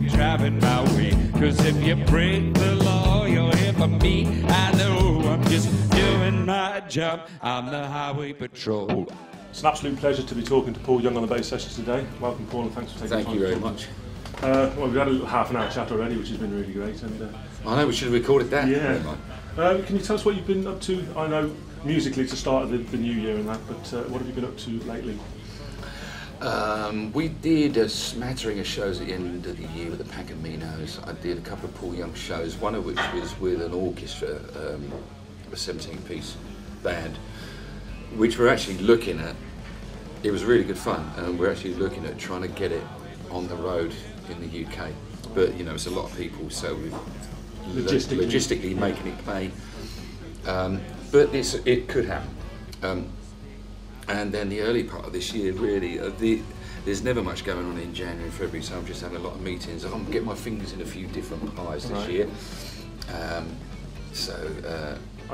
you're driving my way. Cause if you break the law, you're here for me. I know I'm just doing my job. I'm the highway patrol. It's an absolute pleasure to be talking to Paul Young on the bass sessions today. Welcome, Paul, and thanks for taking the time. Thank you very much. Well, we've had a little half an hour chat already, which has been really great. And I know we should have recorded that. yeah. Can you tell us what you've been up to? I know musically it's the start of the new year and that, but what have you been up to lately? We did a smattering of shows at the end of the year with the Pacaminos. I did a couple of Paul Young shows, one of which was with an orchestra, a 17-piece band, which we're actually looking at. It was really good fun, and we're actually looking at trying to get it on the road in the UK. But you know, it's a lot of people, so we're logistically making it play. But it could happen. And then the early part of this year, really, there's never much going on in January and February, so I'm just having a lot of meetings. I'm getting my fingers in a few different pies this year. I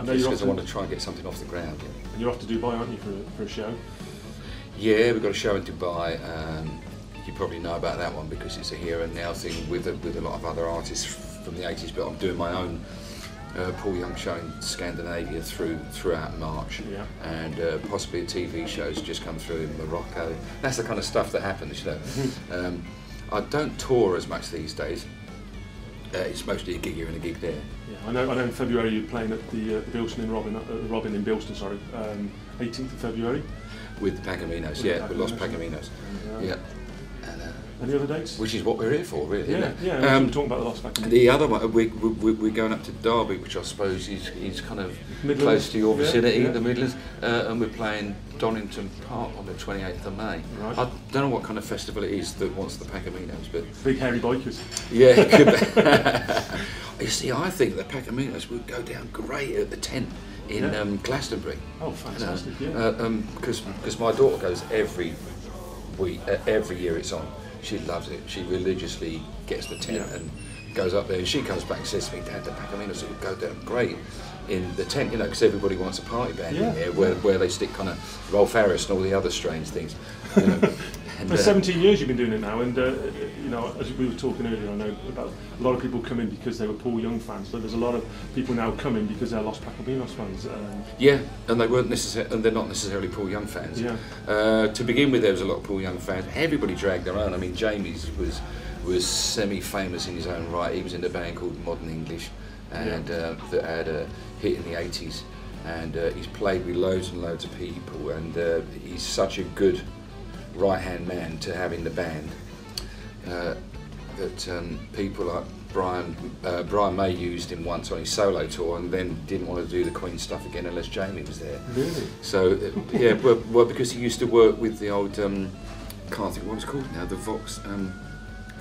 know because I want to try and get something off the ground. Yeah. And you're off to Dubai, aren't you, for a show? Yeah, we've got a show in Dubai. You probably know about that one because it's a here and now thing with a lot of other artists from the 80s, but I'm doing my own Paul Young show in Scandinavia throughout March, and possibly a TV show's just come through in Morocco. That's the kind of stuff that happens, you know. I don't tour as much these days. It's mostly a gig here and a gig there. Yeah, I know. In February you're playing at the Bilston in Robin in Bilston, sorry, 18th of February. With the Pacaminos, with Los Pacaminos. Yeah. Any other dates? Which is what we're here for, really. Yeah, yeah. We're talking about the Los Pacaminos. The other one, we're going up to Derby, which I suppose is kind of Midlands, close to your vicinity, the Midlands, and we're playing Donington Park on the 28th of May. Right. I don't know what kind of festival it is that wants the Pacaminos, but big hairy bikers. Yeah, it could be. You see, I think the Pacaminos would go down great at the tent in Glastonbury. Oh, fantastic! Because my daughter goes every year it's on. She loves it. She religiously gets the tent and goes up there, and she comes back and says to me, "Dad, the Pacaminos would go down great in the tent, you know, because everybody wants a party band in there where they stick kind of Rolf Harris and all the other strange things." You know. For 17 years you've been doing it now, and you know, as we were talking earlier, I know about a lot of people come in because they were Paul Young fans, but there's a lot of people now coming because they're Los Pacaminos fans. Yeah, and they're not necessarily Paul Young fans. Yeah. To begin with, there was a lot of Paul Young fans. Everybody dragged their own. I mean, Jamie's was semi-famous in his own right. He was in a band called Modern English, and that had a hit in the 80s, and he's played with loads and loads of people, and he's such a good right-hand man to have in the band that people like Brian May used him once on his solo tour, and then didn't want to do the Queen stuff again unless Jamie was there. Really? So yeah, well, because he used to work with the old can't think what it's called now, the Vox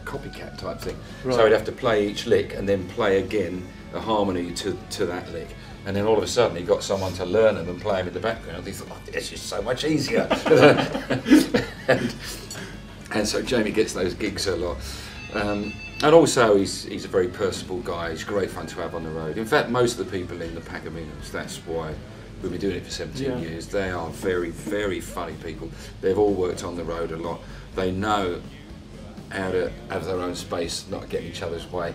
copycat type thing. Right. So he'd have to play each lick and then play again a harmony to that lick. And then all of a sudden he got someone to learn them and play them in the background. And he thought, oh, this is so much easier. and so Jamie gets those gigs a lot. And also he's a very personable guy. He's great fun to have on the road. In fact, most of the people in the Pacaminos, that's why we've been doing it for 17 years. They are very, very funny people. They've all worked on the road a lot. They know how to have their own space, not get in each other's way.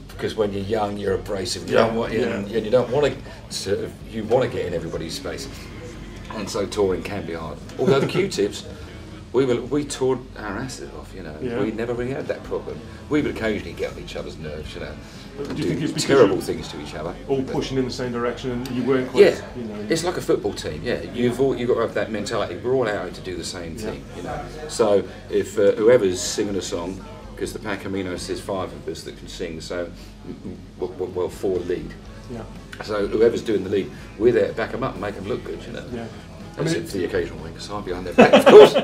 Because when you're young, you're abrasive. You don't want, and you don't want to. You want to get in everybody's space, and so touring can be hard. Although the Q-Tips, we toured our asses off. You know, we never really had that problem. We would occasionally get on each other's nerves. You know, do you think it's terrible things to each other. All pushing in the same direction, and you weren't quite. You know. It's like a football team. Yeah, you've got to have that mentality. We're all out to do the same thing. You know, so if whoever's singing a song. Because the Pacaminos, there's 5 of us that can sing, so, well, 4 lead. Yeah. So whoever's doing the lead, we're there to back them up and make them look good, you know. Yeah. Except for the occasional wing, so I'm behind their back, of course.